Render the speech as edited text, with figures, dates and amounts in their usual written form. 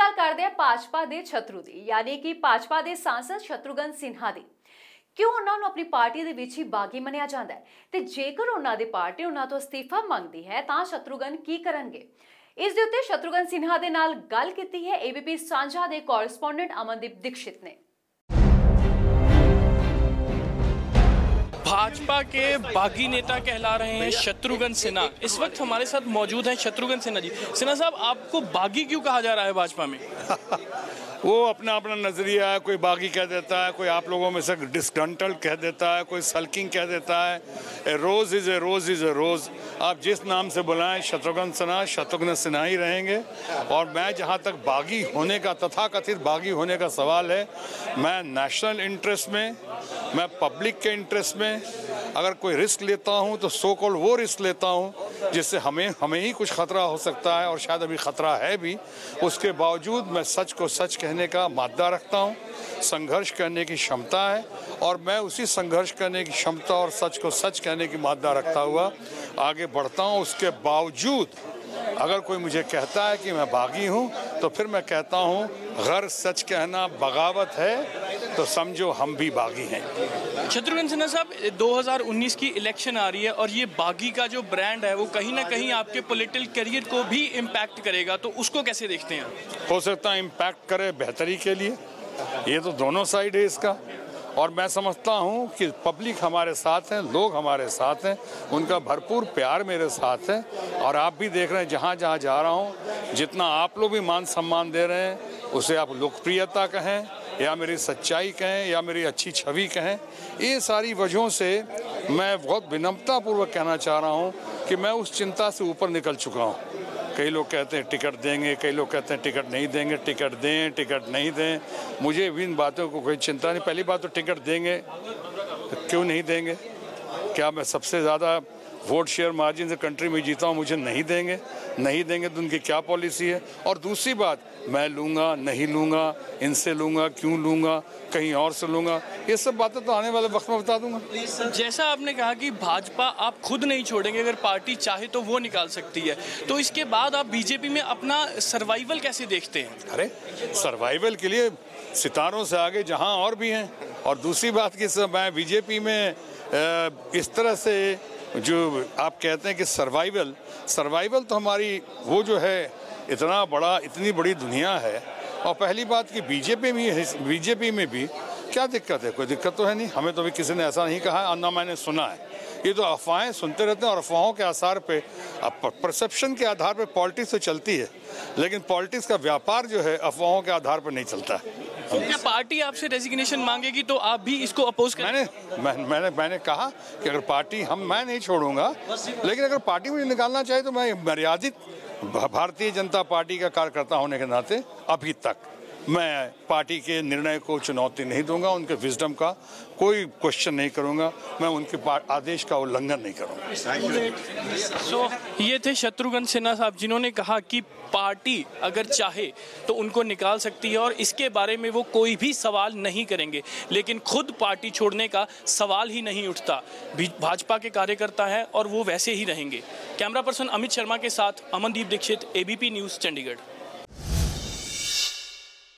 ਗੱਲ ਕਰਦੇ ਹਾਂ ਭਾਜਪਾ ਦੇ ਛਤਰੂ ਦੀ, ਯਾਨੀ ਕਿ ਭਾਜਪਾ ਦੇ ਸਾਂਸਦ ਸ਼ਤਰੂਘਨ ਸਿਨਹਾ ਦੀ। ਕਿਉਂ ਉਹਨਾਂ ਨੂੰ ਆਪਣੀ ਪਾਰਟੀ ਦੇ ਵਿੱਚ ਹੀ ਬਾਗੀ ਮੰਨਿਆ ਜਾਂਦਾ ਹੈ ਤੇ ਜੇਕਰ ਉਹਨਾਂ ਦੀ ਪਾਰਟੀ ਉਹਨਾਂ ਤੋਂ ਅਸਤੀਫਾ ਮੰਗਦੀ ਹੈ ਤਾਂ ਸ਼ਤਰੂਘਨ ਕੀ ਕਰਨਗੇ? ਇਸ ਦੇ ਉੱਤੇ ਸ਼ਤਰੂਘਨ ਸਿਨਹਾ ਦੇ ਨਾਲ ਗੱਲ ਕੀਤੀ ਹੈ ABP ਸਾਂਝਾ ਦੇ ਕੋਰਸਪੋंडेंट अमनदीप दीक्षित ने। भाजपा के बागी नेता कहला रहे हैं शत्रुघ्न सिन्हा। इस वक्त हमारे साथ मौजूद हैं शत्रुघ्न सिन्हा जी। सिन्हा साहब, आपको बागी क्यों कहा जा रहा है भाजपा में? वो अपना अपना नजरिया है, कोई बागी कह देता है, कोई आप लोगों में से डिस्कंटल कह देता है, कोई सल्किंग कह देता है। A rose is a rose is a rose. आप जिस नाम से बुलाएं, शत्रुघ्न सिन्हा ही रहेंगे। और मैं जहां तक बागी होने का, तथाकथित बागी होने का सवाल है, मैं नेशनल इंटरेस्ट में, मैं पब्लिक के इंटरेस्ट में अगर कोई रिस्क लेता हूं तो सो कॉल्ड वो रिस्क लेता हूं जिससे हमें ही कुछ खतरा हो सकता है, और शायद अभी खतरा है भी। उसके बावजूद मैं सच को सच कहने का मादा रखता हूं, संघर्ष करने की क्षमता है, और मैं उसी संघर्ष करने की क्षमता और सच को सच कहने की मादा रखता हुआ आगे बढ़ता हूं। उसके बावजूद अगर कोई मुझे कहता है कि मैं बागी हूं तो फिर मैं कहता हूं, अगर सच कहना बगावत है तो समझो हम भी बागी हैं। शत्रुघ्न सिन्हा साहब, 2019 की इलेक्शन आ रही है और ये बागी का जो ब्रांड है वो कहीं ना कहीं आपके पॉलिटिकल करियर को भी इम्पैक्ट करेगा, तो उसको कैसे देखते हैं? हो सकता है इम्पैक्ट करे बेहतरी के लिए। ये तो दोनों साइड है इसका, और मैं समझता हूँ कि पब्लिक हमारे साथ हैं, लोग हमारे साथ हैं, उनका भरपूर प्यार मेरे साथ है। और आप भी देख रहे हैं जहाँ जहाँ जा रहा हूँ, जितना आप लोग भी मान सम्मान दे रहे हैं, उसे आप लोकप्रियता कहें या मेरी सच्चाई कहें या मेरी अच्छी छवि कहें, ये सारी वजहों से मैं बहुत विनम्रतापूर्वक कहना चाह रहा हूँ कि मैं उस चिंता से ऊपर निकल चुका हूँ। कई लोग कहते हैं टिकट देंगे, कई लोग कहते हैं टिकट नहीं देंगे, टिकट दें टिकट नहीं दें, मुझे इन बातों को कोई चिंता नहीं। पहली बात तो टिकट देंगे, क्यों नहीं देंगे? क्या मैं सबसे ज़्यादा वोट शेयर मार्जिन से कंट्री में जीता हूँ, मुझे नहीं देंगे? नहीं देंगे तो उनकी क्या पॉलिसी है? और दूसरी बात, मैं लूँगा नहीं लूँगा, इनसे लूँगा क्यों लूँगा, कहीं और से लूँगा, ये सब बातें तो आने वाले वक्त में बता दूंगा। जैसा आपने कहा कि भाजपा आप खुद नहीं छोड़ेंगे, अगर पार्टी चाहे तो वो निकाल सकती है, तो इसके बाद आप बीजेपी में अपना सर्वाइवल कैसे देखते हैं? अरे सर्वाइवल के लिए सितारों से आगे जहाँ और भी हैं। और दूसरी बात कि मैं बीजेपी में इस तरह से जो आप कहते हैं कि सर्वाइवल तो हमारी वो जो है इतनी बड़ी दुनिया है। और पहली बात कि बीजेपी में भी क्या दिक्कत है? कोई दिक्कत तो है नहीं। हमें तो अभी किसी ने ऐसा नहीं कहा है, ना मैंने सुना है। ये तो अफवाहें सुनते रहते हैं, और अफवाहों के आधार पे, परसेप्शन के आधार पे पॉलिटिक्स तो चलती है, लेकिन पॉलिटिक्स का व्यापार जो है अफवाहों के आधार पर नहीं चलता है। तो क्या पार्टी आपसे रेजिग्नेशन मांगेगी तो आप भी इसको अपोज करेंगे? मैंने कहा कि अगर पार्टी मैं नहीं छोड़ूंगा, लेकिन अगर पार्टी मुझे निकालना चाहे तो मैं मर्यादित भारतीय जनता पार्टी का कार्यकर्ता होने के नाते अभी तक मैं पार्टी के निर्णय को चुनौती नहीं दूंगा, उनके विजडम का कोई क्वेश्चन नहीं करूंगा, मैं उनके आदेश का उल्लंघन नहीं करूंगा। ये थे शत्रुघ्न सिन्हा साहब, जिन्होंने कहा कि पार्टी अगर चाहे तो उनको निकाल सकती है और इसके बारे में वो कोई भी सवाल नहीं करेंगे, लेकिन खुद पार्टी छोड़ने का सवाल ही नहीं उठता। भाजपा के कार्यकर्ता हैं और वो वैसे ही रहेंगे। कैमरा पर्सन अमित शर्मा के साथ अमनदीप दीक्षित, ABP न्यूज़, चंडीगढ़।